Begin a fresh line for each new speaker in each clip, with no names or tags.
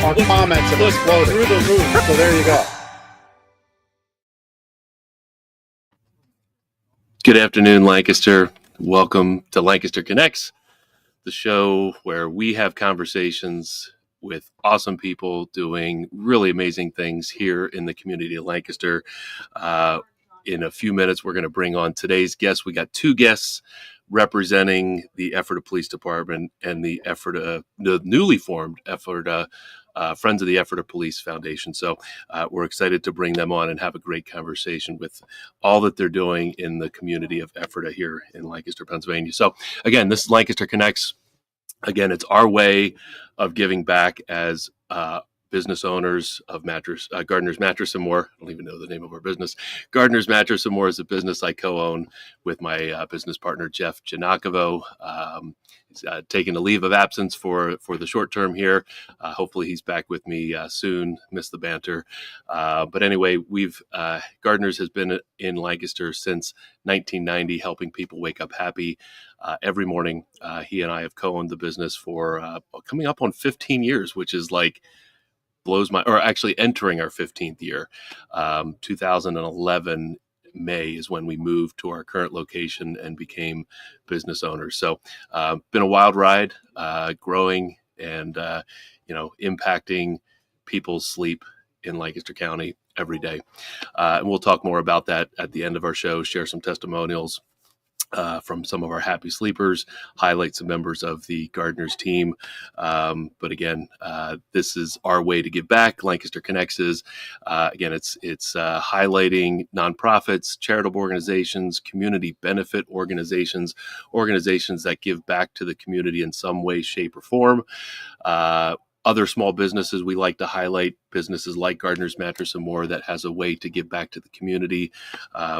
our comments have exploded through the roof. So there you go.
Good afternoon, Lancaster. Welcome to Lancaster Connects, the show where we have conversations with awesome people doing really amazing things here in the community of Lancaster. In a few minutes, we're going to bring on today's guests. We got two guests representing the Ephrata Police Department and the newly formed Ephrata Friends of the Ephrata Police Foundation. So we're excited to bring them on and have a great conversation with all that they're doing in the community of Ephrata here in Lancaster, Pennsylvania. So again, this is Lancaster Connects. Again, it's our way of giving back as business owners of Gardner's Mattress and More. I don't even know the name of our business. Gardner's Mattress and More is a business I co-own with my business partner, Jeff Giannakovo. He's taking a leave of absence for the short term here. Hopefully he's back with me soon. Miss the banter. But anyway, Gardner's has been in Lancaster since 1990, helping people wake up happy every morning. He and I have co-owned the business for coming up on 15 years, which is like actually entering our 15th year. 2011 May is when we moved to our current location and became business owners. So been a wild ride, growing and impacting people's sleep in Lancaster County every day. And we'll talk more about that at the end of our show, share some testimonials from some of our happy sleepers, highlight some members of the Gardner's team. But again, this is our way to give back. Lancaster Connects is, again, it's highlighting nonprofits, charitable organizations, community benefit organizations that give back to the community in some way, shape, or form. Other small businesses we like to highlight, businesses like Gardner's Mattress and More that has a way to give back to the community.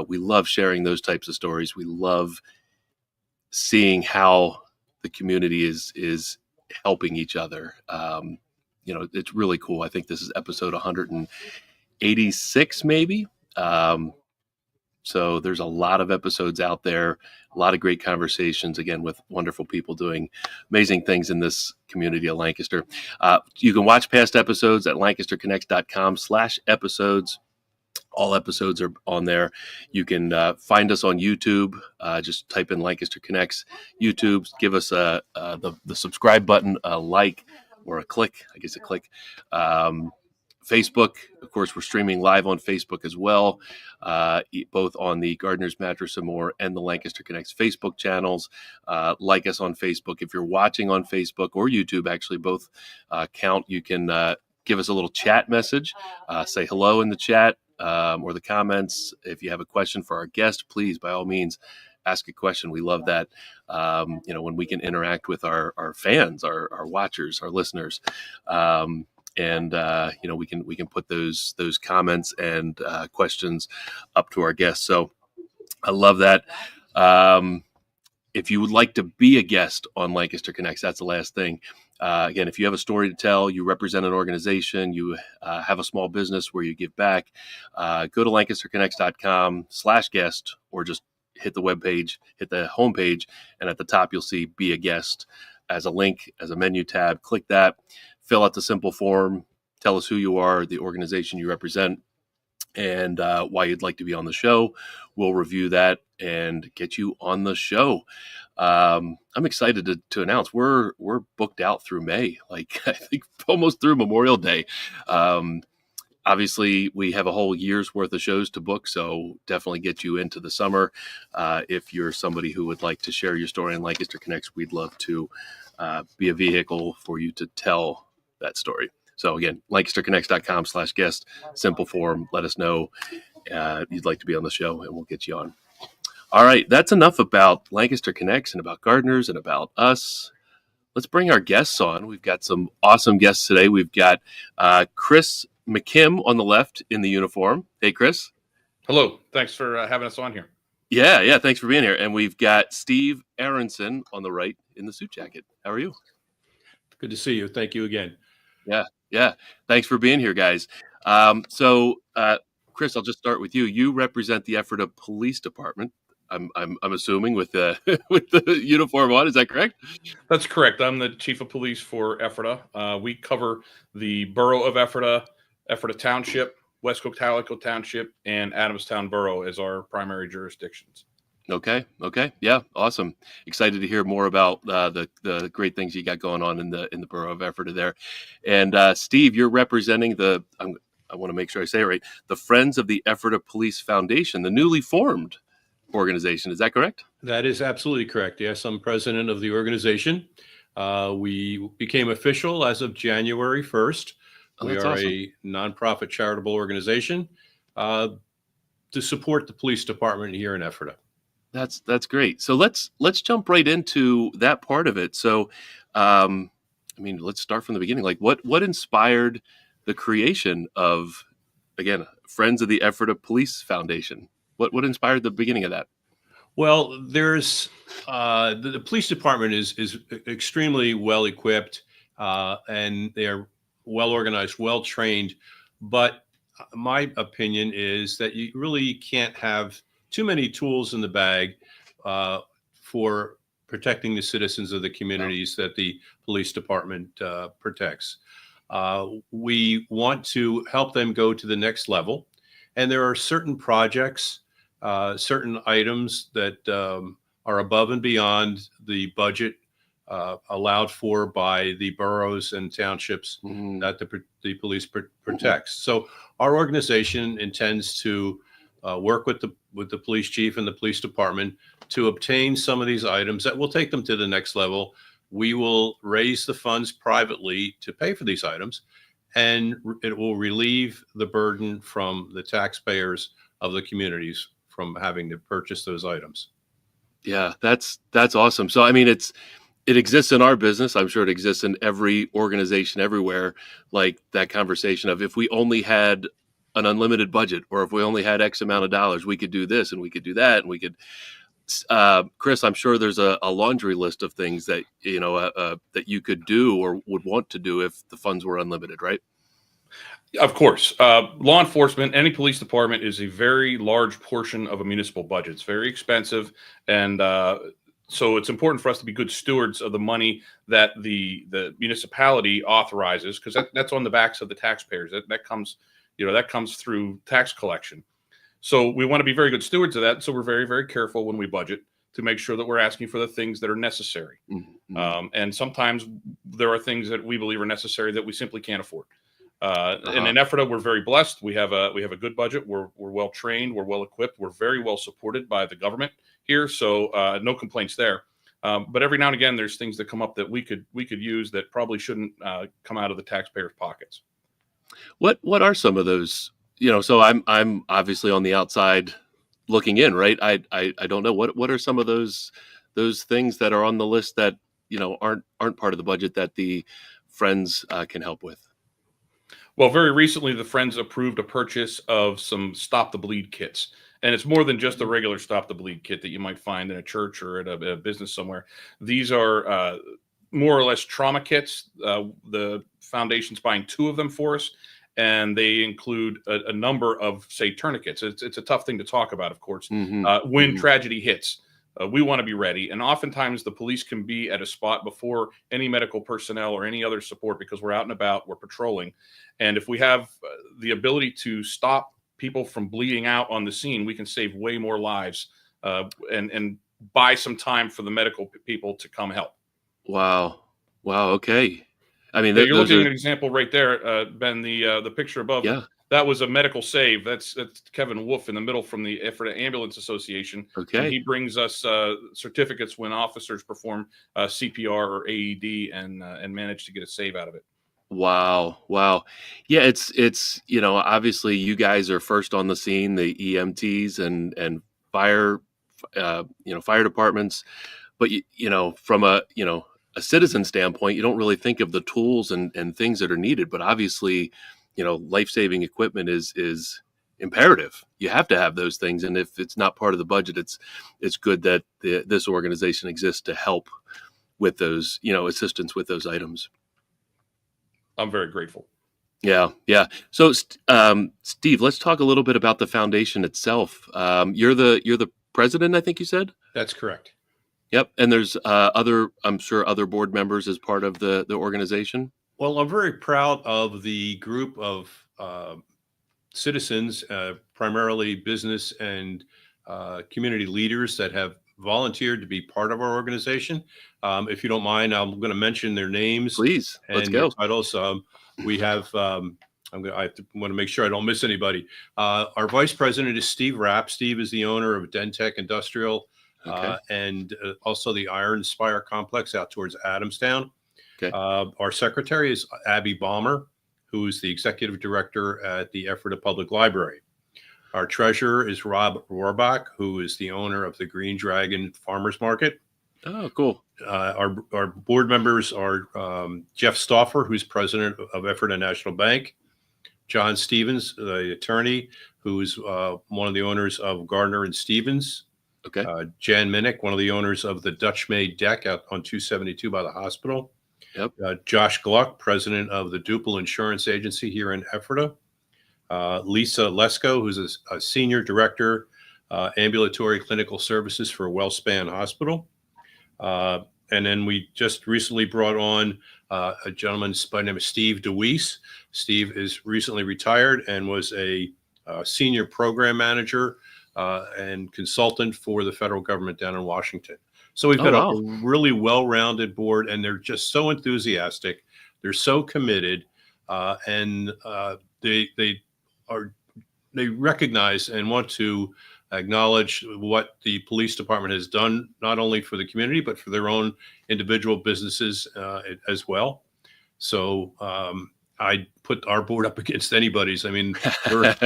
We love sharing those types of stories. We love seeing how the community is helping each other. It's really cool. I think this is episode 186, maybe. So there's a lot of episodes out there, a lot of great conversations, again, with wonderful people doing amazing things in this community of Lancaster. You can watch past episodes at lancasterconnects.com/episodes. All episodes are on there. You can find us on YouTube. Just type in Lancaster Connects YouTube. Give us the subscribe button, a like or a click. I guess a click. Facebook, of course, we're streaming live on Facebook as well, both on the Gardner's Mattress and More and the Lancaster Connects Facebook channels. Like us on Facebook. If you're watching on Facebook or YouTube, actually both count. You can give us a little chat message, say hello in the chat or the comments. If you have a question for our guest, please, by all means, ask a question. We love that, when we can interact with our fans, our watchers, our listeners. And we can put those comments and questions up to our guests. So I love that. If you would like to be a guest on Lancaster Connects, that's the last thing. Again, if you have a story to tell, you represent an organization, you have a small business where you give back, go to lancasterconnects.com/guest, or just hit the webpage, hit the homepage, and at the top you'll see "Be a Guest" as a link, as a menu tab. Click that. Fill out the simple form, tell us who you are, the organization you represent, and why you'd like to be on the show. We'll review that and get you on the show. I'm excited to announce we're booked out through May, like I think almost through Memorial Day. Obviously, we have a whole year's worth of shows to book, so definitely get you into the summer. If you're somebody who would like to share your story in Lancaster Connects, we'd love to be a vehicle for you to tell that story. So again, lancasterconnects.com/guest, simple form. Let us know you'd like to be on the show and we'll get you on. All right. That's enough about Lancaster Connects and about Gardner's and about us. Let's bring our guests on. We've got some awesome guests today. We've got Chris McKim on the left in the uniform. Hey, Chris.
Hello. Thanks for having us on here.
Yeah. Thanks for being here. And we've got Steve Aronson on the right in the suit jacket. How are you?
Good to see you. Thank you again.
Yeah. Thanks for being here, guys. Chris, I'll just start with you. You represent the Ephrata Police Department. I'm assuming with the with the uniform on. Is that correct?
That's correct. I'm the chief of police for Ephrata. We cover the borough of Ephrata, Ephrata Township, West Calico Township, and Adamstown Borough as our primary jurisdictions.
Okay. Yeah. Awesome. Excited to hear more about the great things you got going on in the borough of Ephrata there. And Steve, you're representing I want to make sure I say it right. The Friends of the Ephrata Police Foundation, the newly formed organization. Is that correct?
That is absolutely correct. Yes, I'm president of the organization. We became official as of January 1st.
Oh,
We
that's
are
awesome.
a nonprofit charitable organization to support the police department here in Ephrata.
That's great. So let's jump right into that part of it. So, let's start from the beginning. Like, what inspired the creation of, again, Friends of the Ephrata Police Foundation? What inspired the beginning of that?
Well, there's the police department is extremely well equipped and they're well organized, well trained. But my opinion is that you really can't have too many tools in the bag for protecting the citizens of the communities that the police department protects. We want to help them go to the next level, and there are certain projects, certain items that are above and beyond the budget allowed for by the boroughs and townships that the police protects. So our organization intends to work with the police chief and the police department to obtain some of these items that will take them to the next level. We will raise the funds privately to pay for these items, and it will relieve the burden from the taxpayers of the communities from having to purchase those items.
Yeah, that's awesome. So, it exists in our business. I'm sure it exists in every organization everywhere. Like that conversation of, if we only had an unlimited budget, or if we only had X amount of dollars, we could do this and we could do that, and we could. Chris, I'm sure there's a laundry list of things that that you could do or would want to do if the funds were unlimited, right?
Of course, law enforcement, any police department is a very large portion of a municipal budget. It's very expensive, and so it's important for us to be good stewards of the money that the municipality authorizes, because that's on the backs of the taxpayers. That comes, that comes through tax collection. So we want to be very good stewards of that. So we're very, very careful when we budget to make sure that we're asking for the things that are necessary.
Mm-hmm.
And sometimes there are things that we believe are necessary that we simply can't afford. And in Ephrata, we're very blessed. We have a good budget. We're well trained. We're well equipped. We're very well supported by the government here. So no complaints there. But every now and again, there's things that come up that we could use that probably shouldn't come out of the taxpayers' pockets.
What are some of those? So I'm obviously on the outside looking in, right? I don't know what are some of those things that are on the list that aren't part of the budget that the Friends can help with.
Well, very recently, the Friends approved a purchase of some Stop the Bleed kits. And it's more than just a regular Stop the Bleed kit that you might find in a church or at a business somewhere. These are more or less trauma kits. The foundation's buying 2 of them for us, and they include a number of, say, tourniquets. It's a tough thing to talk about, of course. When tragedy hits, we want to be ready. And oftentimes the police can be at a spot before any medical personnel or any other support, because we're out and about, we're patrolling. And if we have the ability to stop people from bleeding out on the scene, we can save way more lives and buy some time for the medical people to come help.
Wow. Okay.
You're looking at an example right there, Ben. The picture above.
Yeah.
That was a medical save. That's Kevin Wolf in the middle from the Ephrata Ambulance Association.
Okay.
And he brings us certificates when officers perform CPR or AED and manage to get a save out of it.
Wow. Yeah, it's obviously you guys are first on the scene, the EMTs and fire fire departments, but from a citizen standpoint, you don't really think of the tools and things that are needed, but obviously life-saving equipment is imperative. You have to have those things, and if it's not part of the budget, it's good that this organization exists to help with those assistance with those items.
I'm very grateful.
Yeah. So, Steve, let's talk a little bit about the foundation itself. You're the president, I think you said?
That's correct.
Yep. And there's I'm sure other board members as part of the organization.
Well, I'm very proud of the group of citizens, primarily business and community leaders that have volunteered to be part of our organization. If you don't mind, I'm going to mention their names.
Please,
and
let's
their
go.
titles. We have, I want to make sure I don't miss anybody. Our vice president is Steve Rapp. Steve is the owner of Dentech Industrial and also the Iron Spire Complex out towards Adamstown.
Okay.
Our secretary is Abby Balmer, who is the executive director at the Ephrata Public Library. Our treasurer is Rob Rohrbach, who is the owner of the Green Dragon Farmers Market.
Oh, cool.
Our board members are Jeff Stauffer, who's president of Ephrata National Bank, John Stevens, the attorney, who's one of the owners of Gardner and Stevens.
Okay.
Jan Minnick, one of the owners of the Dutch Made Deck out on 272 by the hospital.
Yep.
Josh Gluck, president of the Duple Insurance Agency here in Ephrata. Lisa Lesko, who's a senior director, ambulatory clinical services for WellSpan Hospital. And then we just recently brought on a gentleman by the name of Steve DeWeese. Steve is recently retired and was a senior program manager and consultant for the federal government down in Washington. So we've got a really well-rounded board, and they're just so enthusiastic. They're so committed, and they recognize and want to acknowledge what the police department has done, not only for the community, but for their own individual businesses as well. So I put our board up against anybody's. I mean, not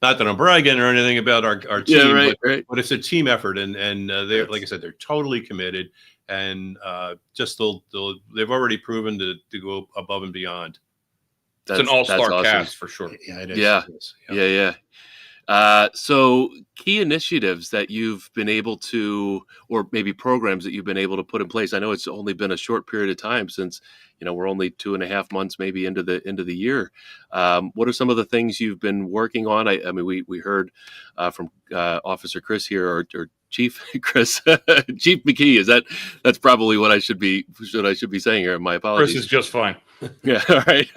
that I'm bragging or anything about our team, but it's a team effort. And they're, like I said, they're totally committed, and just they've already proven to go above and beyond.
It's an all-star
awesome.
Cast for sure.
Yeah, it is.
Yeah.
It is.
Yeah. So key initiatives that you've been able to, or maybe programs that you've been able to put in place. I know it's only been a short period of time since, we're only 2.5 months maybe into the year. What are some of the things you've been working on? I mean, we heard from Officer Chris here, or Chief Chris, Chief McKee. That's probably what I should be saying here. My apologies.
Chris is just fine.
Yeah. All right.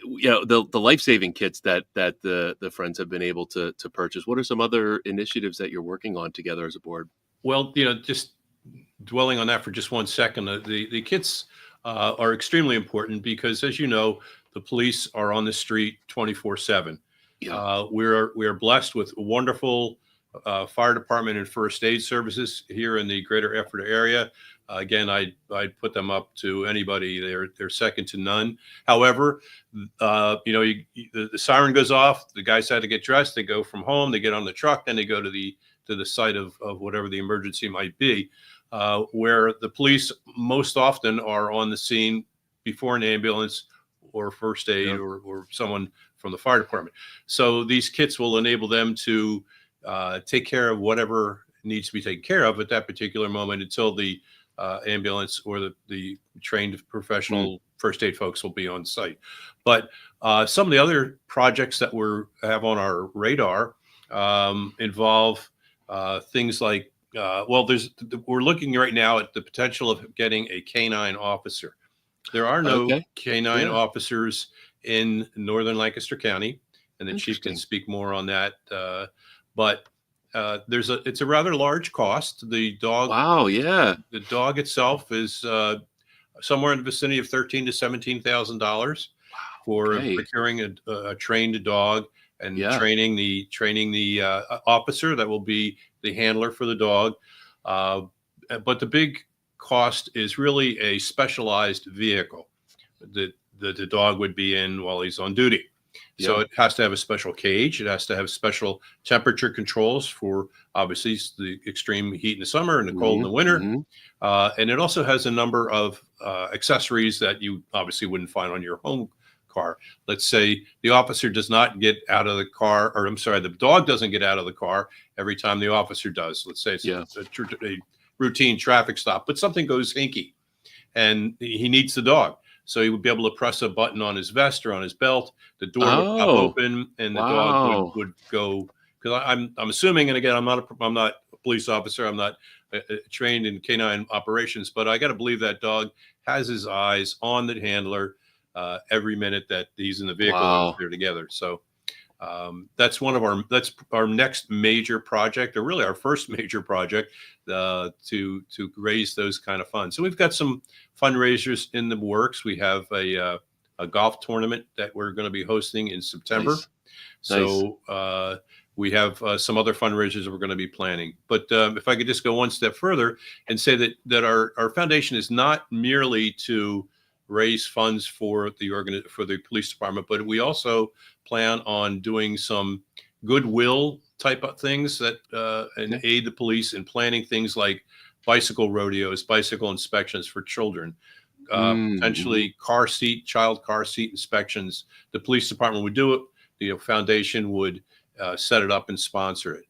The life-saving kits that the friends have been able to purchase. What are some other initiatives that you're working on together as a board?
Well, just dwelling on that for just 1 second, the kits are extremely important because, as you know, the police are on the street 24/7.
Yeah.
We are blessed with wonderful fire department and first aid services here in the greater Ephrata area. Again, I'd put them up to anybody. They're second to none. However, the siren goes off. The guys had to get dressed. They go from home. They get on the truck. Then they go to the site of whatever the emergency might be, where the police most often are on the scene before an ambulance or first aid or someone from the fire department. So these kits will enable them to take care of whatever needs to be taken care of at that particular moment until the ambulance or the trained professional first aid folks will be on site. But some of the other projects that we have on our radar involve things like, we're looking right now at the potential of getting a canine officer. There are no canine officers in northern Lancaster County, and the chief can speak more on that. But it's a rather large cost. The dog.
Wow. Yeah.
The dog itself is somewhere in the vicinity of $13,000 to $17,000 for procuring a trained dog and training the officer that will be the handler for the dog. But the big cost is really a specialized vehicle that the dog would be in while he's on duty. So it has to have a special cage. It has to have special temperature controls for obviously the extreme heat in the summer and the cold in the winter. And it also has a number of accessories that you obviously wouldn't find on your home car. Let's say the officer does not get out of the car, or I'm sorry, the dog doesn't get out of the car every time the officer does. Let's say it's a routine traffic stop, but something goes hinky and he needs the dog. So he would be able to press a button on his vest or on his belt. The door would pop open, and the dog would go because I'm assuming, and again, I'm not a police officer. I'm not trained in canine operations, but I got to believe that dog has his eyes on the handler every minute that he's in the vehicle and
Wow.
they're together. So that's our next major project, or really our first major project, to raise those kind of funds. So we've got some fundraisers in the works. We have a golf tournament that we're going to be hosting in September.
Nice.
So we have some other fundraisers that we're going to be planning. But if I could just go one step further and say that our foundation is not merely to raise funds for the police department, but we also plan on doing some goodwill type of things that and aid the police in planning things like bicycle rodeos, bicycle inspections for children, potentially child car seat inspections. The police department would do it. The foundation would set it up and sponsor it.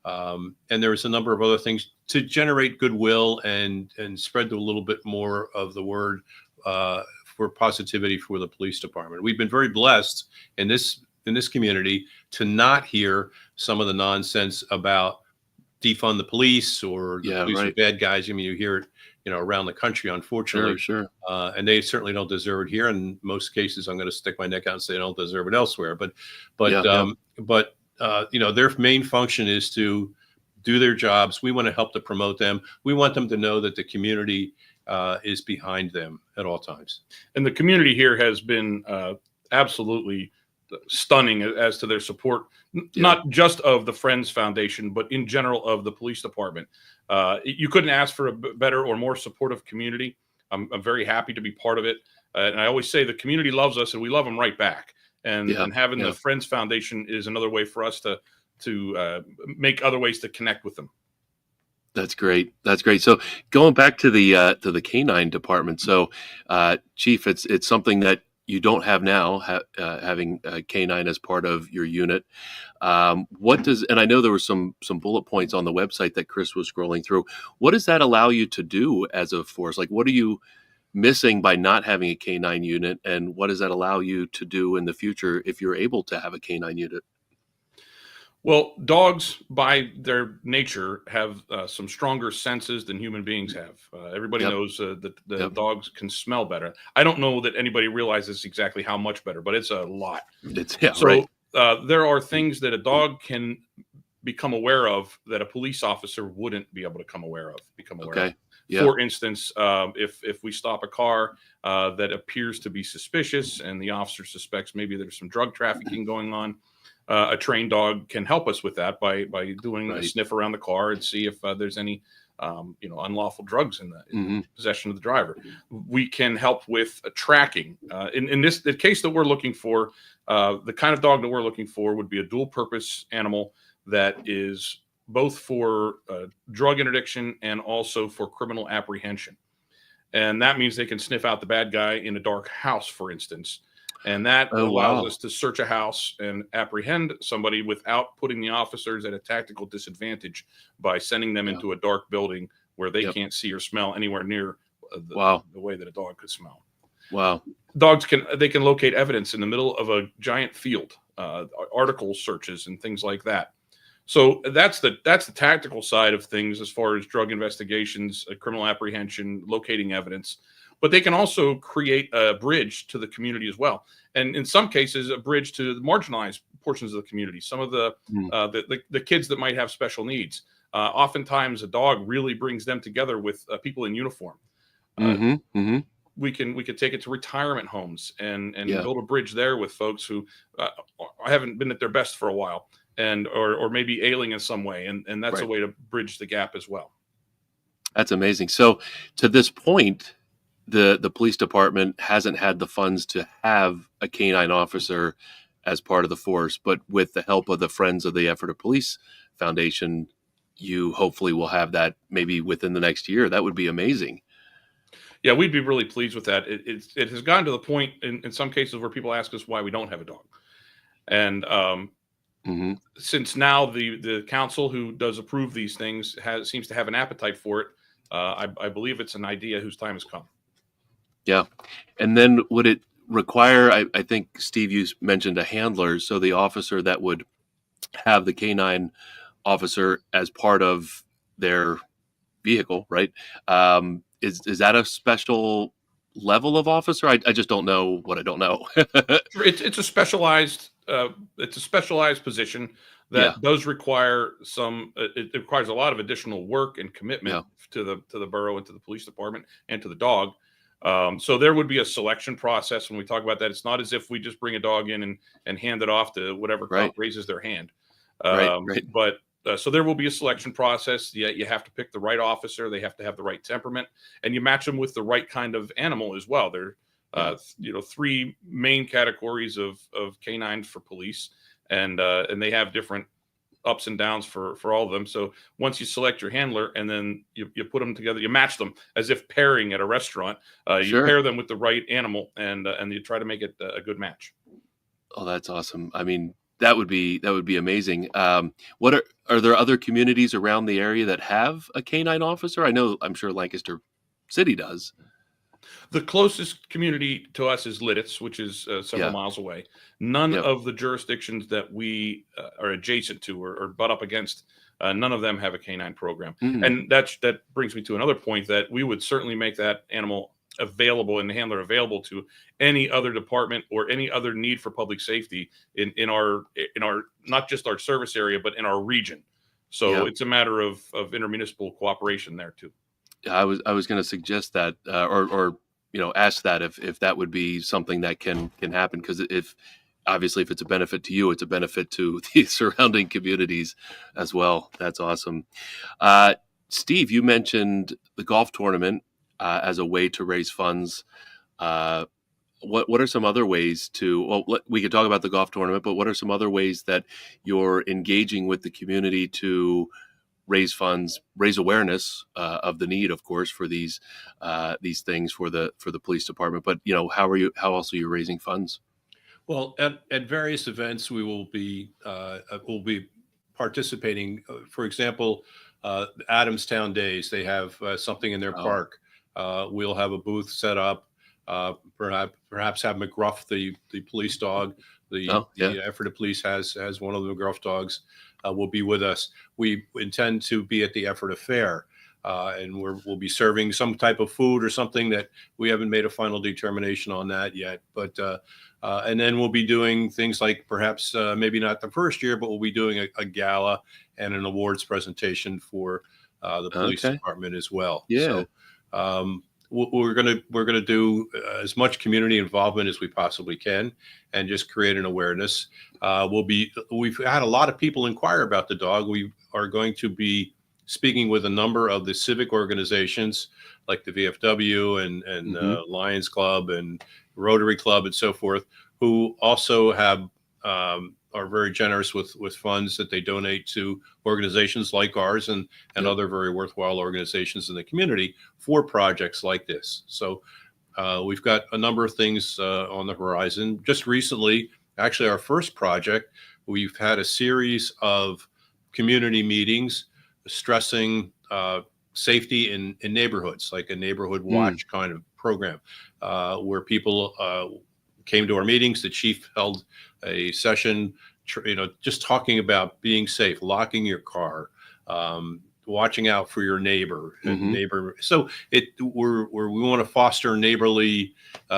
And there's a number of other things to generate goodwill and spread a little bit more of the word for positivity for the police department. We've been very blessed in this community to not hear some of the nonsense about defund the police or the police are bad guys. I mean, you hear it, around the country, unfortunately.
Sure.
And they certainly don't deserve it here. In most cases, I'm going to stick my neck out and say they don't deserve it elsewhere. But their main function is to do their jobs. We want to help to promote them. We want them to know that the community is behind them at all times.
And the community here has been absolutely stunning as to their support, not just of the Friends Foundation, but in general of the police department. You couldn't ask for a better or more supportive community. I'm very happy to be part of it. And I always say the community loves us and we love them right back. And having the Friends Foundation is another way for us to make other ways to connect with them.
That's great. So going back to the canine department. So, Chief, it's something that you don't have now, having a canine as part of your unit. And I know there were some bullet points on the website that Chris was scrolling through. What does that allow you to do as a force? Like, what are you missing by not having a canine unit? And what does that allow you to do in the future if you're able to have a canine unit?
Well, dogs, by their nature, have some stronger senses than human beings have. Everybody knows that the dogs can smell better. I don't know that anybody realizes exactly how much better, but it's a lot. There are things that a dog can become aware of that a police officer wouldn't be able to become aware of. Yeah. For instance, if we stop a car that appears to be suspicious and the officer suspects maybe there's some drug trafficking going on, a trained dog can help us with that by doing a sniff around the car and see if there's any unlawful drugs in the possession of the driver. We can help with tracking. In the case that we're looking for, the kind of dog that we're looking for would be a dual purpose animal that is both for drug interdiction and also for criminal apprehension. And that means they can sniff out the bad guy in a dark house, for instance. And that allows us to search a house and apprehend somebody without putting the officers at a tactical disadvantage by sending them into a dark building where they can't see or smell anywhere near the way that a dog could smell.
Wow.
Dogs can locate evidence in the middle of a giant field, article searches and things like that. So that's the tactical side of things as far as drug investigations, criminal apprehension, locating evidence. But they can also create a bridge to the community as well. And in some cases, a bridge to the marginalized portions of the community. Some of the kids that might have special needs. Oftentimes, a dog really brings them together with people in uniform. We could take it to retirement homes and build a bridge there with folks who haven't been at their best for a while and or maybe ailing in some way. And that's a way to bridge the gap as well.
That's amazing. So to this point, the police department hasn't had the funds to have a canine officer as part of the force, but with the help of the Friends of the Ephrata Police Foundation, you hopefully will have that maybe within the next year. That would be amazing.
Yeah, we'd be really pleased with that. It has gotten to the point in some cases where people ask us why we don't have a dog. And since now the council who does approve these things seems to have an appetite for it, I believe it's an idea whose time has come.
Yeah. And then would it require, I think, Steve, you mentioned a handler. So the officer that would have the canine officer as part of their vehicle, right? Is that a special level of officer? I just don't know what I don't know.
It's a specialized position
Yeah.
that does require it requires a lot of additional work and commitment
Yeah.
to the borough and to the police department and to the dog. So there would be a selection process when we talk about that. It's not as if we just bring a dog in and hand it off to whatever
Right.
cop raises their hand.
Right.
But so there will be a selection process. Yeah, you have to pick the right officer. They have to have the right temperament, and you match them with the right kind of animal as well. There, three main categories of canines for police, and they have different ups and downs for all of them. So once you select your handler and then you put them together, you match them as if pairing at a restaurant. You pair them with the right animal, and you try to make it a good match.
Oh, that's awesome. I mean, that would be amazing. What are there other communities around the area that have a canine officer? I'm sure Lancaster City does.
The closest community to us is Lidditz, which is several miles away. None of the jurisdictions that we are adjacent to or butt up against, none of them have a canine program.
Mm-hmm.
And that brings me to another point, that we would certainly make that animal available and the handler available to any other department or any other need for public safety in our not just our service area, but in our region. So it's a matter of intermunicipal cooperation there too.
I was going to suggest that, or ask that if that would be something that can happen, because if it's a benefit to you, it's a benefit to the surrounding communities as well. That's awesome. Steve, you mentioned the golf tournament as a way to raise funds. What are some other ways we could talk about the golf tournament, but what are some other ways that you're engaging with the community to raise funds, raise awareness of the need, of course, for these things for the police department? But how else are you raising funds?
Well, at various events, we will be participating. For example, Adamstown Days, they have something in their park. We'll have a booth set up. Perhaps have McGruff, the police dog. The Ephrata Police has one of the McGruff dogs. Will be with us. We intend to be at the Ephrata Fair, and we'll be serving some type of food or something that we haven't made a final determination on that yet. But and then we'll be doing things like perhaps maybe not the first year, but we'll be doing a gala and an awards presentation for the police department as well.
Yeah.
So we're gonna do as much community involvement as we possibly can, and just create an awareness. We've had a lot of people inquire about the dog. We are going to be speaking with a number of the civic organizations like the VFW and Lions Club and Rotary Club and so forth, who also have are very generous with funds that they donate to organizations like ours and other very worthwhile organizations in the community for projects like this. So we've got a number of things on the horizon. Just recently, actually our first project, we've had a series of community meetings stressing safety in neighborhoods, like a neighborhood watch kind of program, where people came to our meetings. The chief held a session, just talking about being safe, locking your car, watching out for your neighbor and neighbor. So we want to foster neighborly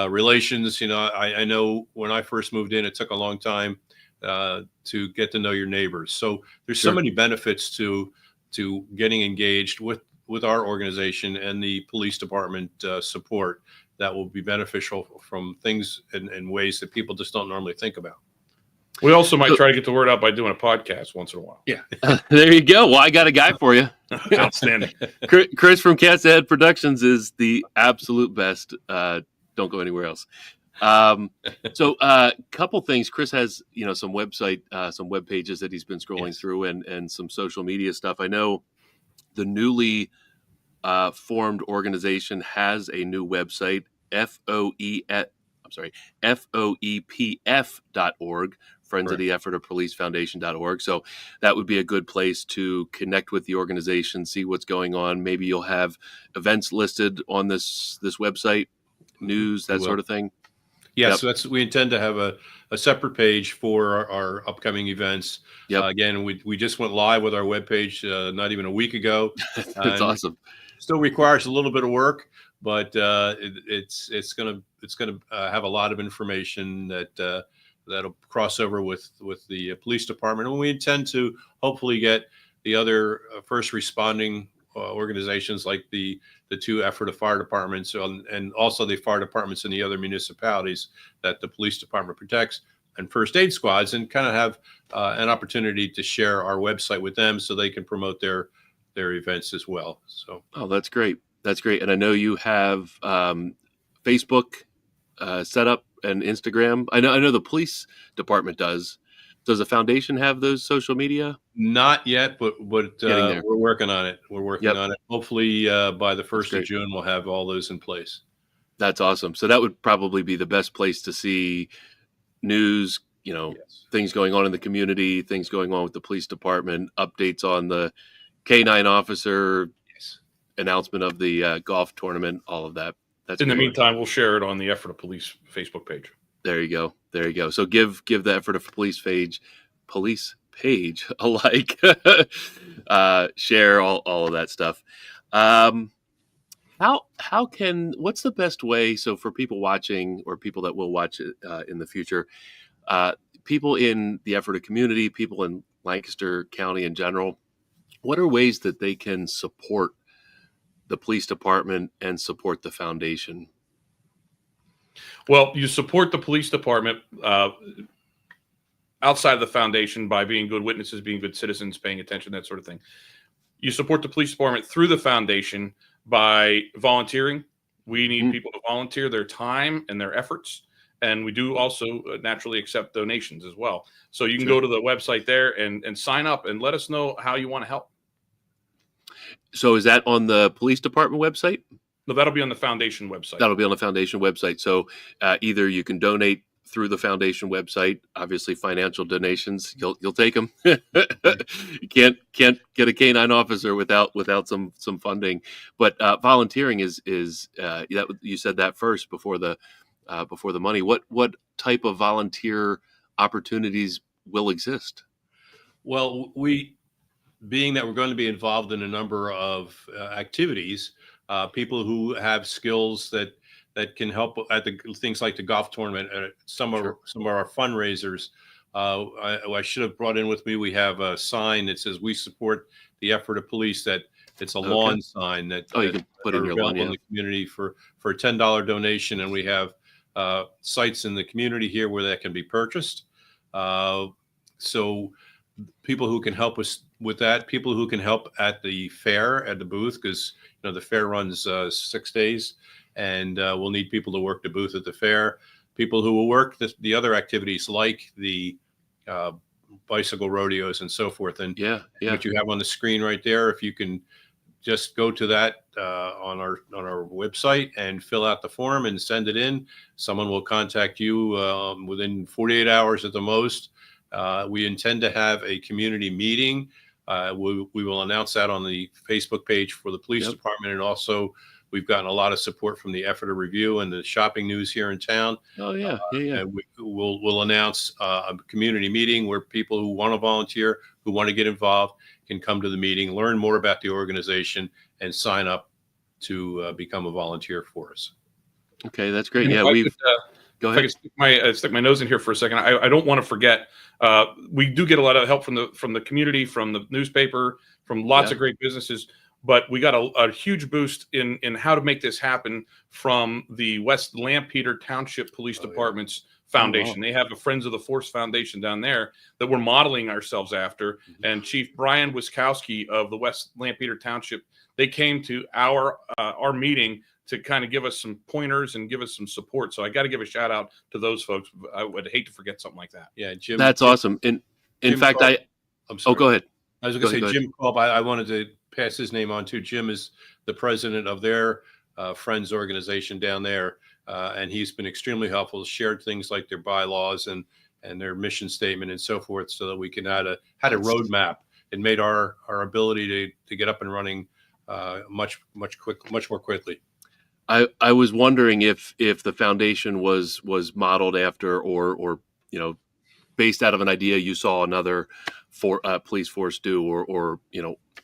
relations. I know when I first moved in, it took a long time to get to know your neighbors. So there's so many benefits to getting engaged with our organization and the police department support that will be beneficial from things and ways that people just don't normally think about.
We also might try to get the word out by doing a podcast once in a while.
Yeah.
There you go. Well, I got a guy for you.
Outstanding.
Chris from Cats Ahead Productions is the absolute best. Don't go anywhere else. So couple things. Chris has, some some web pages that he's been scrolling through and some social media stuff. I know the newly formed organization has a new website, FOEPF.org, Friends of the Ephrata Police Foundation.org. So that would be a good place to connect with the organization, see what's going on. Maybe you'll have events listed on this website, news, that sort of thing.
Yeah,
Yep.
so we intend to have a separate page for our upcoming events.
Yep.
Again, we just went live with our webpage not even a week ago.
That's
And
awesome.
still requires a little bit of work, but it's gonna have a lot of information that'll cross over with the police department, and we intend to hopefully get the other first responding organizations like the two Ephrata fire departments and also the fire departments in the other municipalities that the police department protects, and first aid squads, and kind of have an opportunity to share our website with them so they can promote their events as well. So,
Oh, that's great. That's great. And I know you have Facebook set up and Instagram. I know the police department does. Does the foundation have those social media?
not yet, but
Getting there.
we're working on it. We're working
Yep.
on it. Hopefully, by the 1st of
great.
June, we'll have all those in place.
That's awesome. So that would probably be the best place to see news,
Yes.
things going on in the community, things going on with the police department, updates on the K9 officer,
Yes.
announcement of the golf tournament, all of that. That's
In the
great.
meantime, we'll share it on the Ephrata Police Facebook page.
There you go. There you go. So give the Ephrata police page a like, share all of that stuff. What's the best way? So for people watching or people that will watch it in the future, people in the Ephrata community, people in Lancaster County in general, what are ways that they can support the police department and support the foundation?
Well, you support the police department outside of the foundation by being good witnesses, being good citizens, paying attention, that sort of thing. You support the police department through the foundation by volunteering. We need people to volunteer their time and their efforts. And we do also naturally accept donations as well. So you can go to the website there and sign up and let us know how you want to help.
So is that on the police department website?
No, that'll be on the foundation website.
That'll be on the foundation website. So either you can donate through the foundation website. Obviously, financial donations, you'll take them. You can't get a K9 officer without some funding. But volunteering is you said that first before the money. What type of volunteer opportunities will exist?
Well, being that we're going to be involved in a number of activities, people who have skills that can help at the things like the golf tournament, some of our fundraisers. I should have brought in with me. We have a sign that says "We support the Ephrata Police." That it's a lawn sign that
you can put in your lawn
in the community for a $10 donation, and we have sites in the community here where that can be purchased. So people who can help us with that, people who can help at the fair, at the booth, because the fair runs 6 days, and we'll need people to work the booth at the fair. People who will work the other activities like the bicycle rodeos and so forth. And what you have on the screen right there, if you can just go to that on our website and fill out the form and send it in, someone will contact you within 48 hours at the most. We intend to have a community meeting. We will announce that on the Facebook page for the police department, and also we've gotten a lot of support from the Ephrata Review and the shopping news here in town. And we'll announce a community meeting where people who want to volunteer, who want to get involved, can come to the meeting, learn more about the organization, and sign up to become a volunteer for us.
Okay, that's great.
Go ahead. If I could stick my nose in here for a second. I don't want to forget. We do get a lot of help from the community, from the newspaper, from lots of great businesses. But we got a huge boost in how to make this happen from the West Lampeter Township Police Department's foundation. They have a Friends of the Force Foundation down there that we're modeling ourselves after. And Chief Brian Wiskowski of the West Lampeter Township, they came to our meeting to kind of give us some pointers and give us some support. So I got to give a shout out to those folks. I would hate to forget something like that.
Yeah, Jim.
That's awesome. In fact,
I'm sorry.
go ahead.
I was going to say Jim Kolb. I wanted to pass his name on too. Jim is the president of their Friends organization down there, and he's been extremely helpful. Shared things like their bylaws and their mission statement and so forth, so that we can had a roadmap. It made our ability to get up and running much more quickly.
I was wondering if the foundation was modeled after or based out of an idea you saw another police force do or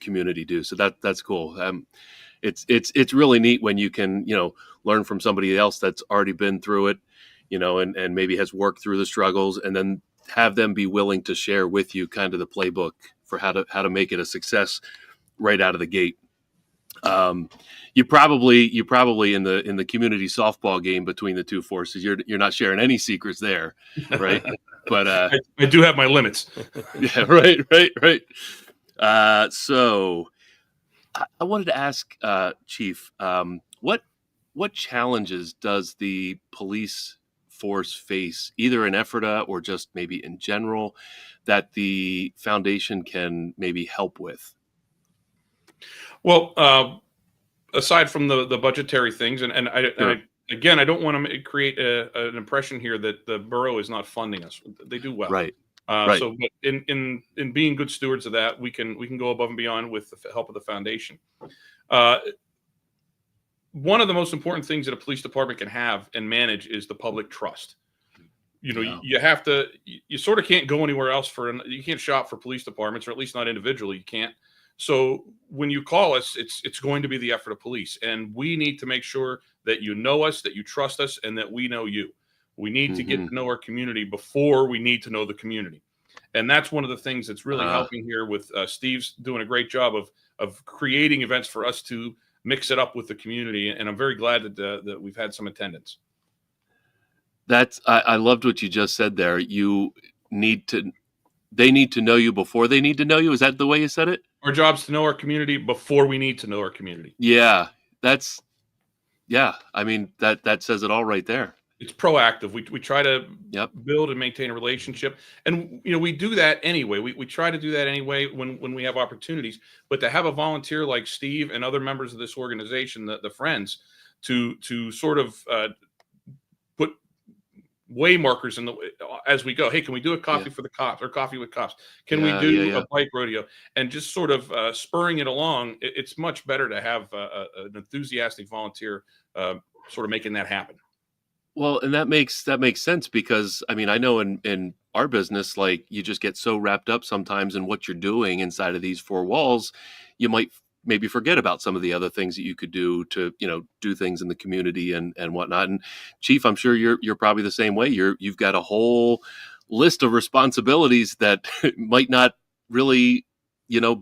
community do. So that's cool. It's really neat when you can learn from somebody else that's already been through it, and maybe has worked through the struggles, and then have them be willing to share with you kind of the playbook for how to make it a success right out of the gate. You probably in the community softball game between the two forces, you're not sharing any secrets there, right? But
I do have my limits.
yeah, right. So I wanted to ask Chief, what challenges does the police force face, either in Ephrata or just maybe in general, that the foundation can maybe help with?
Well, aside from the budgetary things, and again, I don't want to create an impression here that the borough is not funding us. They do well,
Right.
So, but in being good stewards of that, we can go above and beyond with the help of the foundation. One of the most important things that a police department can have and manage is the public trust. You have to, you sort of can't go anywhere else you can't shop for police departments, or at least not individually. You can't. So when you call us, it's going to be the Ephrata Police, and we need to make sure that you know us, that you trust us, and that we know you. We need to get to know our community before we need to know the community, and that's one of the things that's really helping here. With Steve's doing a great job of creating events for us to mix it up with the community, and I'm very glad that we've had some attendance.
I loved what you just said there. They need to know you before they need to know you. Is that the way you said it?
Our job's to know our community before we need to know our community.
Yeah, I mean, that says it all right there.
It's proactive. We try to build and maintain a relationship, and we do that anyway. We try to do that anyway when we have opportunities. But to have a volunteer like Steve and other members of this organization, the Friends, to sort of put way markers as we go. Hey, can we do a coffee for the cops, or coffee with cops? Can we do a bike rodeo? And just sort of spurring it along. It's much better to have an enthusiastic volunteer sort of making that happen.
Well, and that makes sense, because I mean, I know in our business, like, you just get so wrapped up sometimes in what you're doing inside of these four walls, you might maybe forget about some of the other things that you could do to do things in the community and whatnot. And Chief, I'm sure you're probably the same way. You've got a whole list of responsibilities that might not really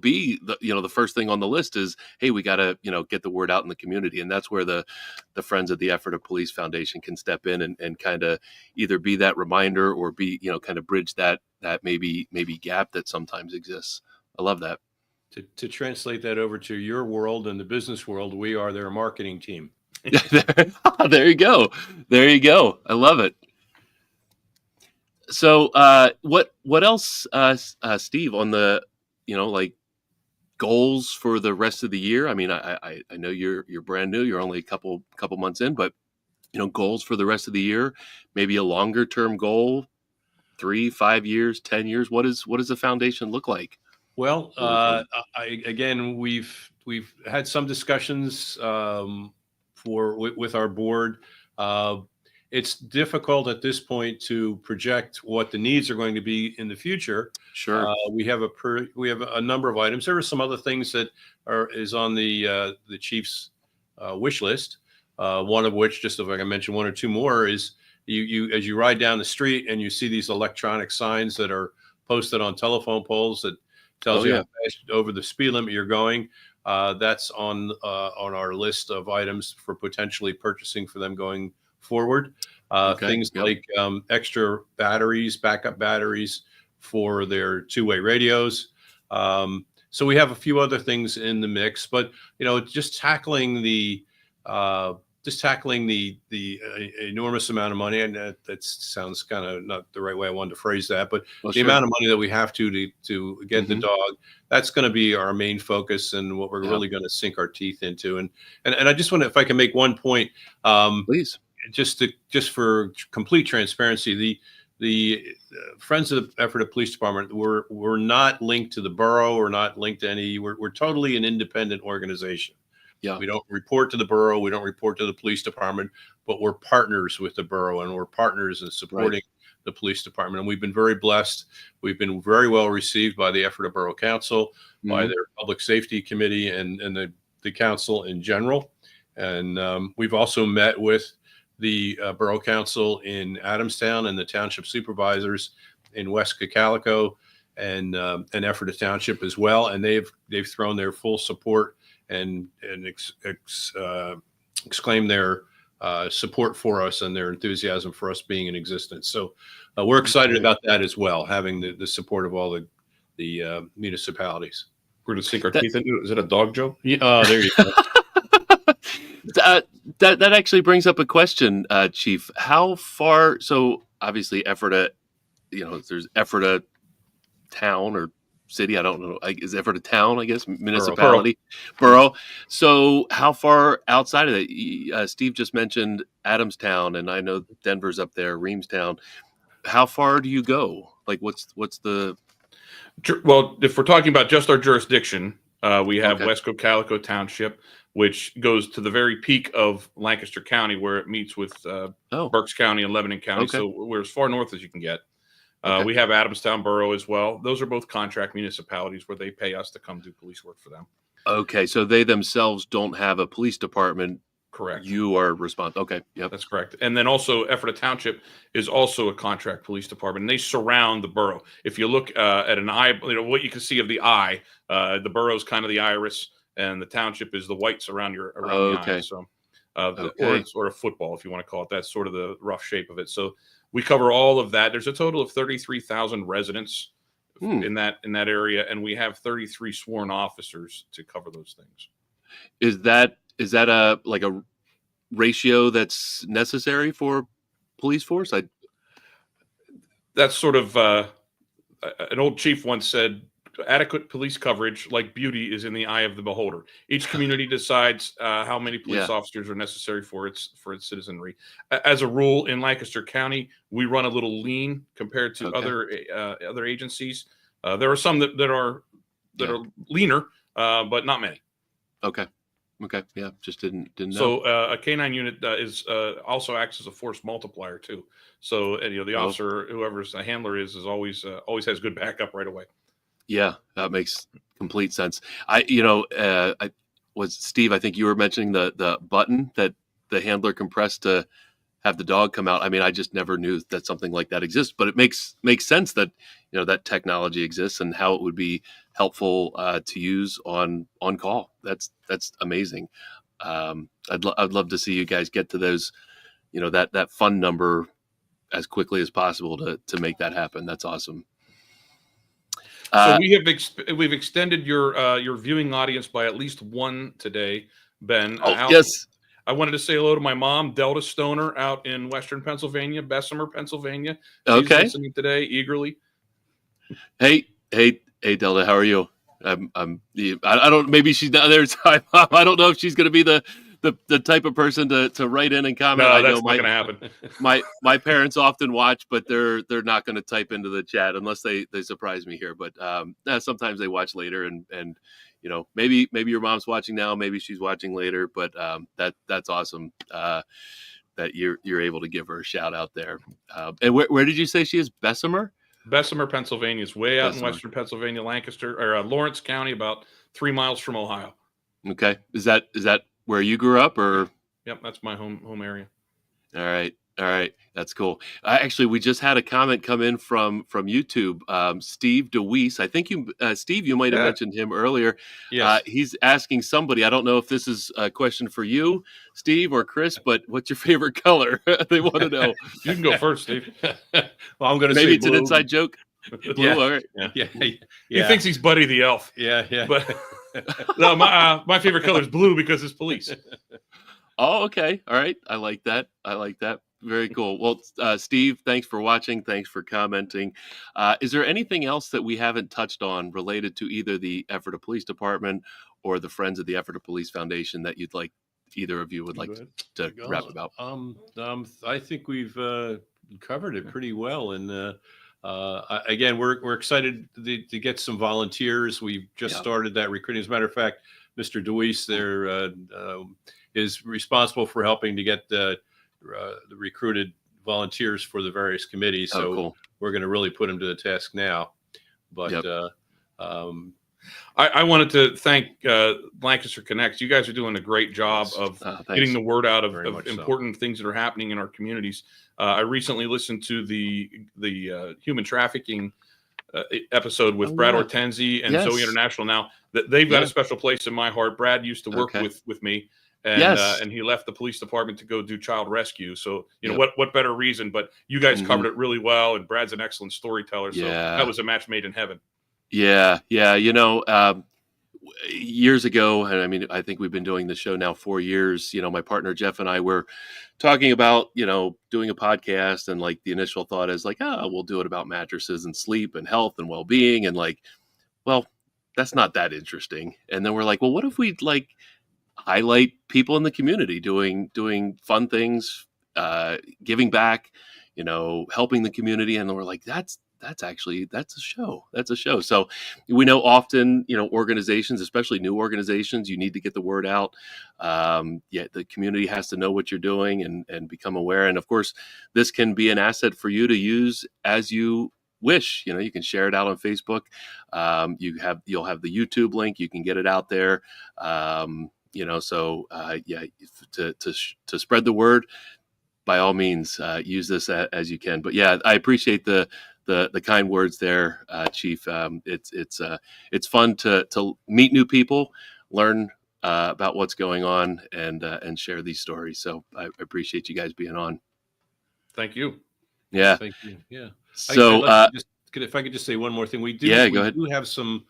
be the first thing on the list is, hey, we got to get the word out in the community. And that's where the Friends of the Ephrata Police Foundation can step in and kind of either be that reminder or be kind of bridge that maybe gap that sometimes exists. I love that.
To translate that over to your world and the business world, we are their marketing team.
There you go. I love it. So what else, Steve, on the like goals for the rest of the year? I mean, I know you're brand new, you're only a couple months in, but goals for the rest of the year, maybe a longer term goal, 3, 5 years, 10 years. What does the foundation look like?
Well, again, we've had some discussions with our board. It's difficult at this point to project what the needs are going to be in the future.
Sure.
We have a number of items. There are some other things that is on the chief's wish list. One of which, just if I can mention one or two more, is you as you ride down the street and you see these electronic signs that are posted on telephone poles that tells you how fast over the speed limit you're going. That's on our list of items for potentially purchasing for them going forward. Things like extra batteries, backup batteries for their two-way radios. So we have a few other things in the mix, but just tackling the enormous amount of money, and that sounds kind of not the right way I wanted to phrase that, but the amount of money that we have to get the dog, that's going to be our main focus and what we're really going to sink our teeth into. And I just want to, if I can make one point,
please,
just for complete transparency, the Friends of the Ephrata Police Department, we're not linked to the borough, or not linked to any. We're totally an independent organization.
Yeah.
We don't report to the borough. We don't report to the police department, but we're partners with the borough, and we're partners in supporting the police department. And we've been very blessed. We've been very well received by the Ephrata Borough Council, by their public safety committee, and the council in general. And we've also met with the borough council in Adamstown and the township supervisors in West Cocalico and Ephrata Township as well. And they've thrown their full support and exclaimed their support for us and their enthusiasm for us being in existence. So we're excited about that as well, having the support of all the municipalities.
We're going to sink our teeth into it. Is it a dog joke?
Yeah, there you go.
That actually brings up a question, Chief. How far? So obviously, Ephrata, there's Ephrata town or city. I don't know. Is Ephrata town? I guess municipality, borough. So how far outside of that? Steve just mentioned Adamstown, and I know Denver's up there, Reamstown. How far do you go? Like, what's the?
Well, if we're talking about just our jurisdiction, we have West Cocalico Township, which goes to the very peak of Lancaster County, where it meets with Berks County and Lebanon County. So we're as far north as you can get. We have Adamstown Borough as well. Those are both contract municipalities where they pay us to come do police work for them.
Okay, so they themselves don't have a police department.
Correct.
You are responsible. Okay, yep,
that's correct. And then also Ephrata Township is also a contract police department, and they surround the borough. If you look at an eye, what you can see of the eye, the borough is kind of the iris, and the township is the whites around the eye. So, or sort of football, if you want to call it. That's sort of the rough shape of it. So we cover all of that. There's a total of 33,000 residents in that area, and we have 33 sworn officers to cover those things.
Is that a ratio that's necessary for police force?
That's sort of an old chief once said, adequate police coverage, like beauty, is in the eye of the beholder. Each community decides how many police officers are necessary for its citizenry. As a rule, in Lancaster County, we run a little lean compared to other agencies. There are some that are leaner, but not many.
Okay. Yeah, just didn't know.
So a canine unit is also acts as a force multiplier too. So the officer, whoever's the handler is always has good backup right away.
Yeah, that makes complete sense. I was Steve. I think you were mentioning the button that the handler can press to have the dog come out. I mean, I just never knew that something like that exists, but it makes sense that that technology exists and how it would be helpful to use on call. That's amazing. I'd love to see you guys get to those, that fund number as quickly as possible to make that happen. That's awesome.
So we've extended your viewing audience by at least one today, Ben.
Yes.
I wanted to say hello to my mom, Delta Stoner, out in Western Pennsylvania, Bessemer, Pennsylvania. She's listening today eagerly.
Hey, Delta, how are you? I don't. Maybe she's not there. I don't know if she's going to be the type of person to write in and comment.
No, that's not going to happen.
my parents often watch, but they're not going to type into the chat unless they surprise me here. But sometimes they watch later, and maybe your mom's watching now, maybe she's watching later. But that's awesome that you're able to give her a shout out there. And where did you say she is? Bessemer?
Bessemer, Pennsylvania is way out in Western Pennsylvania, Lancaster or Lawrence County, about 3 miles from Ohio. Okay, is that where you grew up, or? Yep, that's my home area. All right, that's cool. Actually, we just had a comment come in from YouTube. Steve DeWeese, I think Steve, you might have mentioned him earlier. Yes. He's asking somebody. I don't know if this is a question for you, Steve, or Chris, but what's your favorite color? They want to know. You can go first, Steve.
Well, I'm going to say
maybe it's
blue.
an inside joke. Blue, all right.
Yeah. He thinks he's Buddy the Elf. Yeah. But no, my favorite color is blue because it's police. Oh, okay. All right. I like that. Very cool. Well, Steve, thanks for watching. Thanks for commenting. Is there anything else that we haven't touched on related to either the Ephrata Police Department or the Friends of the Ephrata Police Foundation that either of you would like to wrap about?
I think we've covered it pretty well. And again, we're excited to get some volunteers. We've just started that recruiting. As a matter of fact, Mr. DeWeese there is responsible for helping to get the recruited volunteers for the various committees. So
cool.
we're going to really put him to the task now. But
I wanted to thank Lancaster Connects. You guys are doing a great job of getting the word out of important things that are happening in our communities. I recently listened to the human trafficking episode with Brad Hortensi and Zoe International. Now they've got a special place in my heart. Brad used to work with me. And he left the police department to go do child rescue. So, you know, what better reason? But you guys covered it really well. And Brad's an excellent storyteller. So that was a match made in heaven.
Yeah. You know, years ago, and I mean, I think we've been doing the show now 4 years. You know, my partner Jeff and I were talking about, you know, doing a podcast, and like the initial thought is like, we'll do it about mattresses and sleep and health and well-being. And like, well, that's not that interesting. And then we're like, well, what if we like highlight people in the community doing fun things, giving back, you know, helping the community. And we're like, that's a show. So we know often, you know, organizations, especially new organizations, you need to get the word out. The community has to know what you're doing and become aware. And of course, this can be an asset for you to use as you wish. You know, you can share it out on Facebook. You'll have the YouTube link. You can get it out there. You know, so to spread the word, by all means, use this as you can. But yeah, I appreciate the kind words there, Chief. It's fun to meet new people, learn about what's going on, and share these stories. So I appreciate you guys being on.
Thank you.
Yeah.
Thank you. Yeah.
So
if I could just say one more thing, we do have some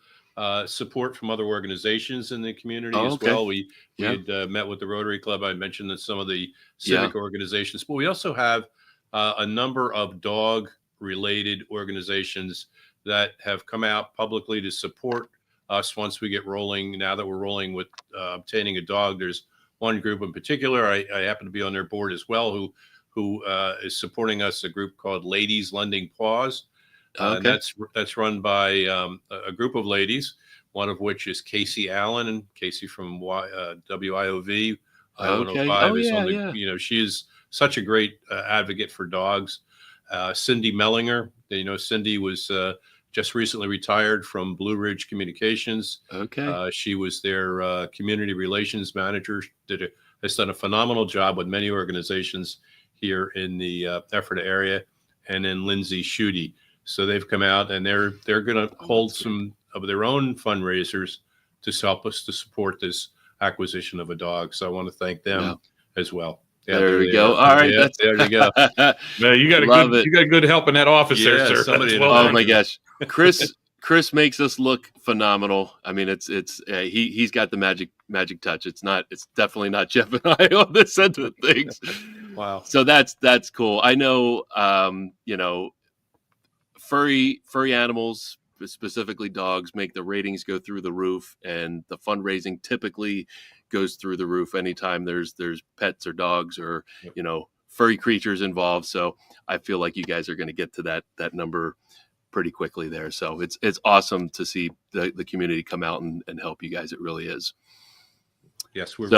support from other organizations in the community as well. We had met with the Rotary Club. I mentioned that some of the civic organizations, but we also have a number of dog-related organizations that have come out publicly to support us once we get rolling. Now that we're rolling with obtaining a dog, there's one group in particular. I happen to be on their board as well, who is supporting us. A group called Ladies Lending Paws. And that's run by a group of ladies, one of which is Casey Allen, and Casey from WIOV. You know, she is such a great advocate for dogs. Cindy Mellinger, you know, Cindy was just recently retired from Blue Ridge Communications. She was their community relations manager. Has done a phenomenal job with many organizations here in the Ephrata area. And then Lindsay Schutte. So they've come out and they're going to hold some of their own fundraisers to help us to support this acquisition of a dog. So I want to thank them as well. Yeah,
there we go. All right,
there you go.
Man, you got good help in that office there, sir.
Oh my gosh, Chris makes us look phenomenal. I mean, he's got the magic touch. It's definitely not Jeff and I on this end of things.
Wow.
So that's cool. I know, you know, furry animals, specifically dogs, make the ratings go through the roof, and the fundraising typically goes through the roof anytime there's pets or dogs or you know, furry creatures involved. So I feel like you guys are going to get to that number pretty quickly there. So it's awesome to see the community come out and help you guys. It really is. Yes, we're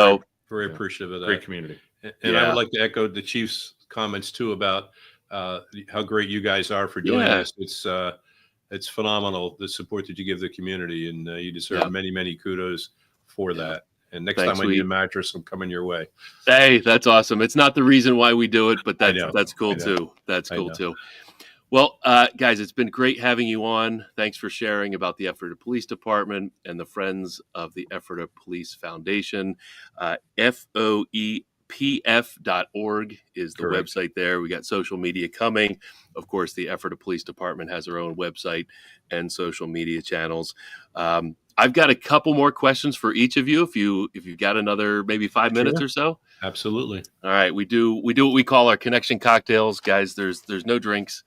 very appreciative of that.
Great community.
And I would like to echo the Chief's comments too about how great you guys are for doing this. It's phenomenal, the support that you give the community, and you deserve many kudos for that. And next time I need a mattress, I'm coming your way.
Hey, that's awesome. It's not the reason why we do it, but that's cool too. That's cool too. Well, guys, it's been great having you on. Thanks for sharing about the Ephrata Police Department and the Friends of the Ephrata Police Foundation. FOEPF.org is the website there. We got social media coming. Of course, the Ephrata Police Department has their own website and social media channels. I've got a couple more questions for each of you. If you've got another maybe 5 minutes or so.
Absolutely.
All right. We do what we call our connection cocktails, guys. There's no drinks.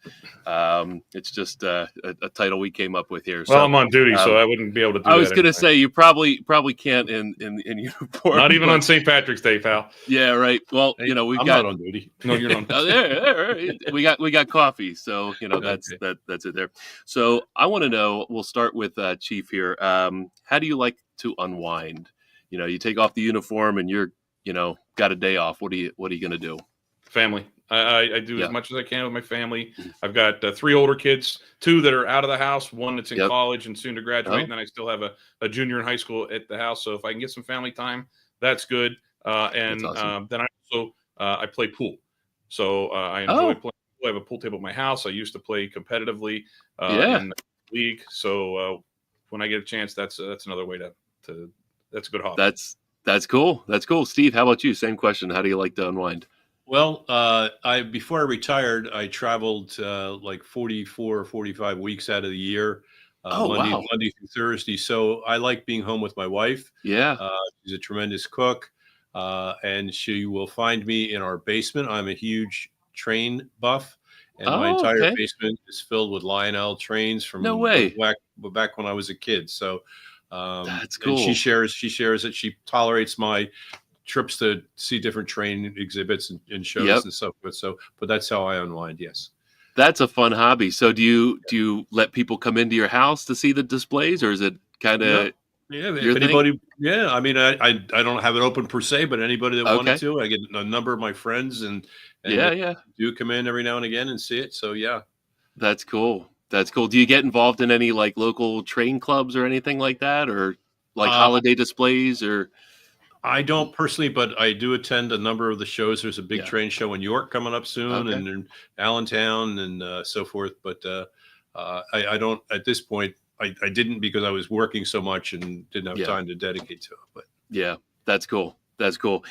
It's just a title we came up with here.
Well, so, I'm on duty, so I wouldn't be able to do that.
I was going to say, you probably can't in uniform.
Not even on St. Patrick's Day, pal.
Yeah, right. Well, you know, I'm not
on duty. No, you're on.
We got coffee, so you know that's it there. So I want to know. We'll start with Chief here. How do you like to unwind? you take off the uniform and you're, got a day off. What are you going to do?
Family. I do
Yeah.
as much as I can with my family. I've got 3 older kids, 2 that are out of the house, 1 that's in
Yep.
college and soon to graduate,
Oh.
and then I still have a junior in high school at the house. So if I can get some family time, that's good. And
That's awesome.
then I also I play pool, so I enjoy
Oh.
playing. I have a pool table at my house. I used to play competitively
Yeah.
in the league, so when I get a chance, that's another way to that's a good hobby.
That's cool. That's cool. Steve, how about you? Same question. How do you like to unwind?
Well, before I retired, I traveled like 44 or 45 weeks out of the year,
Wow.
Monday through Thursday. So I like being home with my wife.
Yeah.
She's a tremendous cook, and she will find me in our basement. I'm a huge train buff, and my entire
Okay.
basement is filled with Lionel trains from
No way.
back when I was a kid. So
That's
and she
cool.
shares it. She tolerates my trips to see different train exhibits and shows
Yep.
and so forth. So, but that's how I unwind. Yes.
That's a fun hobby. So do you let people come into your house to see the displays, or is it kind
Yeah.
of
Yeah.
your
If
thing?
anybody, yeah. I mean, I don't have it open per se, but anybody that wanted
Okay.
to, I get a number of my friends and
Yeah.
do come in every now and again and see it. So yeah.
That's cool. That's cool. Do you get involved in any like local train clubs or anything like that, or like
Uh,
holiday displays, or?
I don't personally, but I do attend a number of the shows. There's a big
Yeah.
train show in York coming up soon,
Okay.
and in Allentown and so forth. But I don't at this point. I didn't because I was working so much and didn't have
Yeah.
time to dedicate to it. But
Yeah. That's cool. That's cool.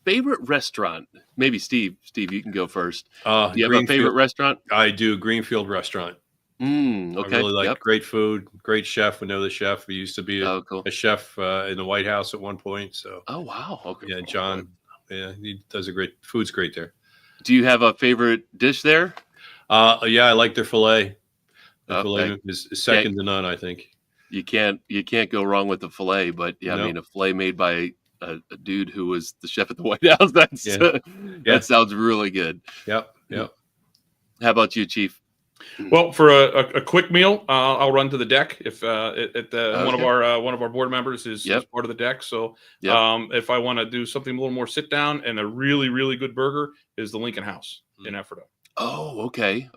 Favorite restaurant? Maybe Steve. Steve, you can go first. Do you have a favorite restaurant?
I do. Greenfield Restaurant. I
Okay.
really like
Yep.
great food, great chef. We know the chef. He used to be
Oh, cool.
a chef in the White House at one point. So
Oh, wow. Okay.
yeah, John. Yeah, he does food's great there.
Do you have a favorite dish there?
Yeah, I like their filet. The
Okay.
filet is second to none, I think.
You can't go wrong with the filet, but yeah,
No.
I mean, a filet made by a dude who was the chef at the White House. That's
Yeah.
that sounds really good.
Yep.
How about you, Chief?
Well, for a quick meal, I'll run to the deck if one of our board members is part of the deck. So
Yep.
if I want to do something a little more sit down, and a really really good burger is the Lincoln House in Ephrata.
Oh, okay.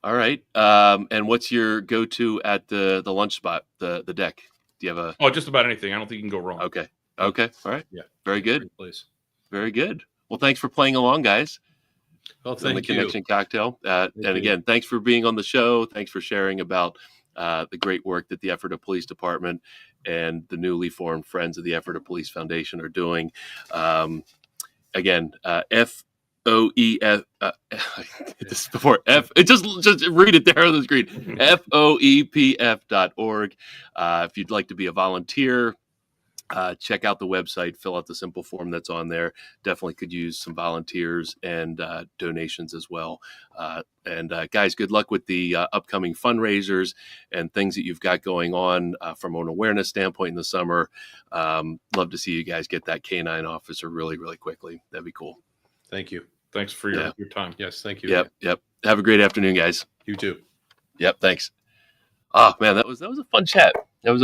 All right. And what's your go-to at the lunch spot, the deck? Do you have a?
Oh, just about anything. I don't think you can go wrong.
Okay. All right.
Yeah.
Very good.
Great place.
Very good. Well, thanks for playing along, guys.
Well,
On the
thank you.
Connection Cocktail. And
you.
again, thanks for being on the show. Thanks for sharing about the great work that the Ephrata Police Department and the newly formed Friends of the Ephrata Police Foundation are doing. Again, FOEF. This before F. Just read it there on the screen. FOEPF.org. If you'd like to be a volunteer, check out the website, fill out the simple form that's on there. Definitely could use some volunteers and donations as well. And guys, good luck with the upcoming fundraisers and things that you've got going on from an awareness standpoint in the summer. Love to see you guys get that K-9 officer really, really quickly. That'd be cool.
Thank you.
Thanks for your time.
Yes, thank you.
Yep. Have a great afternoon, guys.
You too.
Yep, thanks. Oh man, that was a fun chat. I've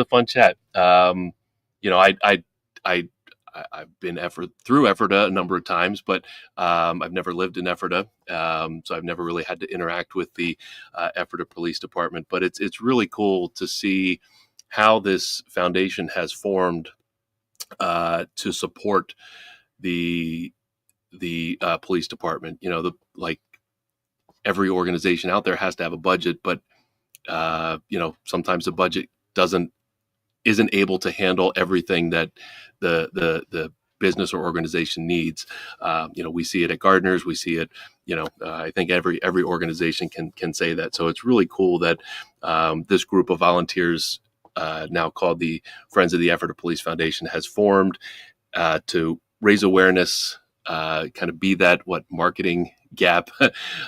been through Ephrata a number of times, but I've never lived in Ephrata, so I've never really had to interact with the Ephrata Police Department. But it's really cool to see how this foundation has formed to support the police department. Like every organization out there has to have a budget, but sometimes the budget isn't able to handle everything that the business or organization needs. We see it at Gardner's. We see it. I think every organization can say that. So it's really cool that this group of volunteers, now called the Friends of the Ephrata Police Foundation, has formed to raise awareness, kind of be that marketing gap,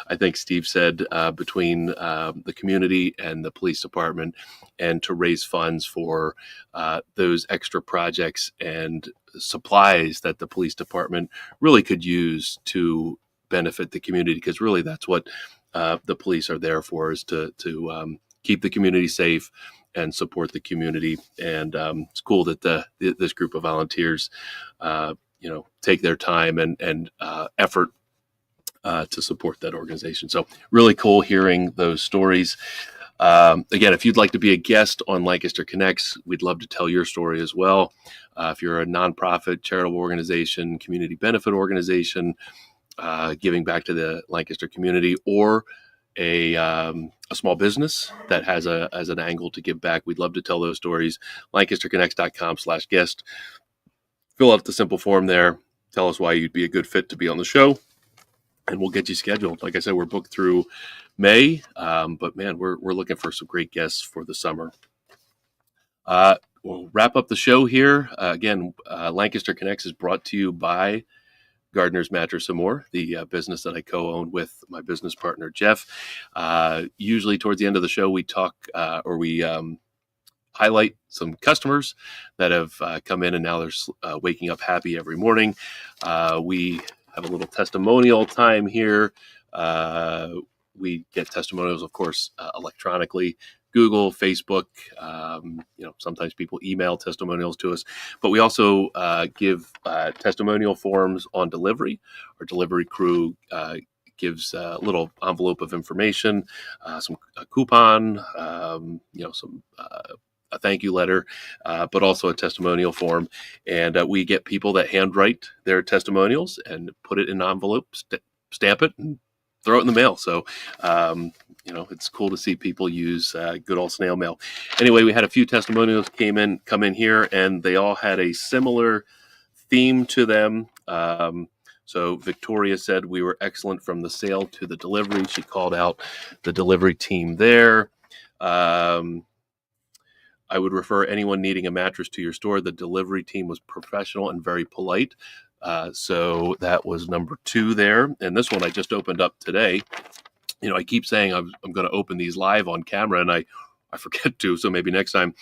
I think Steve said, between the community and the police department, and to raise funds for those extra projects and supplies that the police department really could use to benefit the community, because really that's what the police are there for, is to keep the community safe and support the community. And it's cool that this group of volunteers, take their time and effort to support that organization. So really cool hearing those stories. Again, if you'd like to be a guest on Lancaster Connects, we'd love to tell your story as well. If you're a nonprofit, charitable organization, community benefit organization, giving back to the Lancaster community, or a small business that has an angle to give back, we'd love to tell those stories. LancasterConnects.com/guest. Fill out the simple form there. Tell us why you'd be a good fit to be on the show, and we'll get you scheduled. Like I said, we're booked through May, but man, we're looking for some great guests for the summer. We'll wrap up the show here. Again, Lancaster Connects is brought to you by Gardner's Mattress and More, the business that I co-own with my business partner, Jeff. Usually towards the end of the show, we talk we highlight some customers that have come in and now they're waking up happy every morning. We have a little testimonial time here. We get testimonials, of course, electronically, Google, Facebook. Sometimes people email testimonials to us, but we also give testimonial forms on delivery. Our delivery crew gives a little envelope of information, a coupon, a thank you letter, but also a testimonial form. And we get people that handwrite their testimonials and put it in an envelope, stamp it, and throw it in the mail. So, it's cool to see people use good old snail mail. Anyway, we had a few testimonials come in here, and they all had a similar theme to them. So Victoria said we were excellent from the sale to the delivery. She called out the delivery team there. I would refer anyone needing a mattress to your store. The delivery team was professional and very polite. So that was number 2 there. And this one I just opened up today. I keep saying I'm going to open these live on camera, and I forget to, so maybe next time.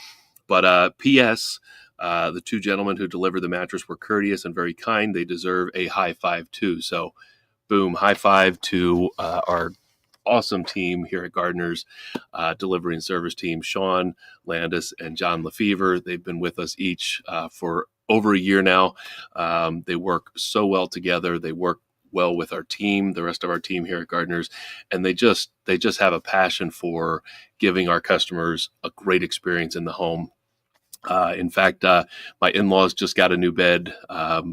But P.S., the 2 gentlemen who delivered the mattress were courteous and very kind. They deserve a high five too. So boom, high five to our awesome team here at Gardner's delivery and service team, Sean Landis and John Lefevre. They've been with us each for over a year now. They work so well together. They work well with our team, the rest of our team here at Gardner's, and they just have a passion for giving our customers a great experience in the home. In fact, my in-laws just got a new bed a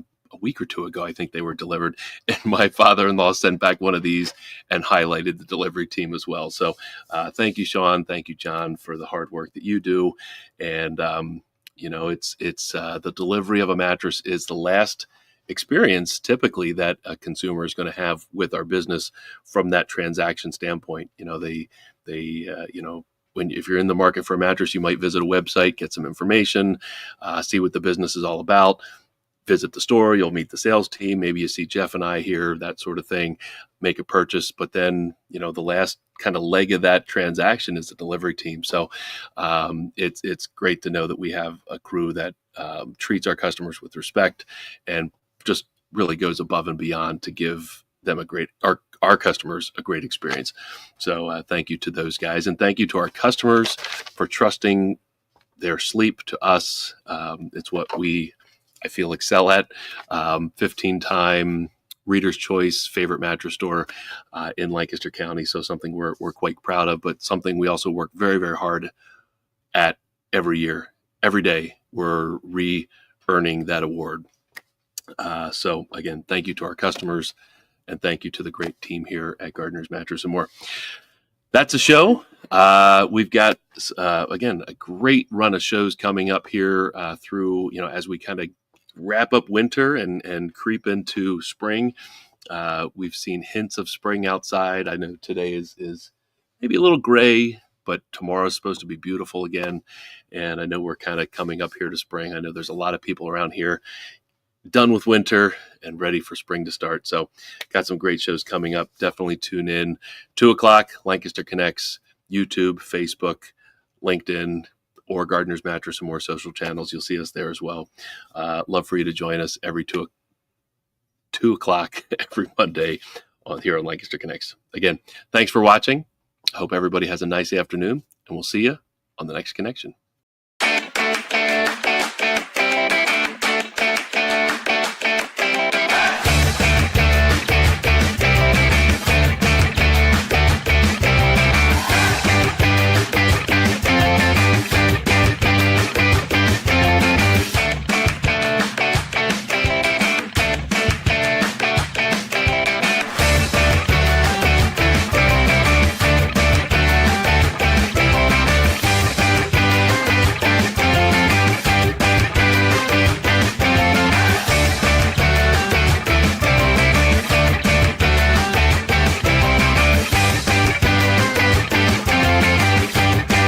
week or 2 ago. I think they were delivered, and my father-in-law sent back one of these and highlighted the delivery team as well. So thank you, Sean. Thank you, John, for the hard work that you do. And it's the delivery of a mattress is the last experience typically that a consumer is going to have with our business from that transaction standpoint. If you're in the market for a mattress, you might visit a website, get some information, see what the business is all about, visit the store, you'll meet the sales team, maybe you see Jeff and I here, that sort of thing, make a purchase. But then, the last kind of leg of that transaction is the delivery team. So it's great to know that we have a crew that treats our customers with respect and just really goes above and beyond to give them our customers a great experience. So thank you to those guys, and thank you to our customers for trusting their sleep to us. It's what I feel excel at. 15-time Reader's Choice favorite mattress store in Lancaster County. So something we're quite proud of, but something we also work very, very hard at every year. Every day we're re-earning that award. So again, thank you to our customers, and thank you to the great team here at Gardner's Mattress and More. That's a show. We've got, again, a great run of shows coming up here through, as we kind of wrap up winter and creep into spring. We've seen hints of spring outside. I know today is maybe a little gray, but tomorrow's supposed to be beautiful again. And I know we're kind of coming up here to spring. I know there's a lot of people around here done with winter and ready for spring to start. So got some great shows coming up. Definitely tune in. 2:00, Lancaster Connects, YouTube, Facebook, LinkedIn, or Gardner's Mattress and More social channels. You'll see us there as well. Love for you to join us every 2:00 every Monday here on Lancaster Connects. Again, thanks for watching. I hope everybody has a nice afternoon, and we'll see you on the next connection.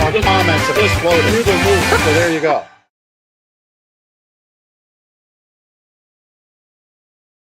Our comments have exploded through the roof, so there you go.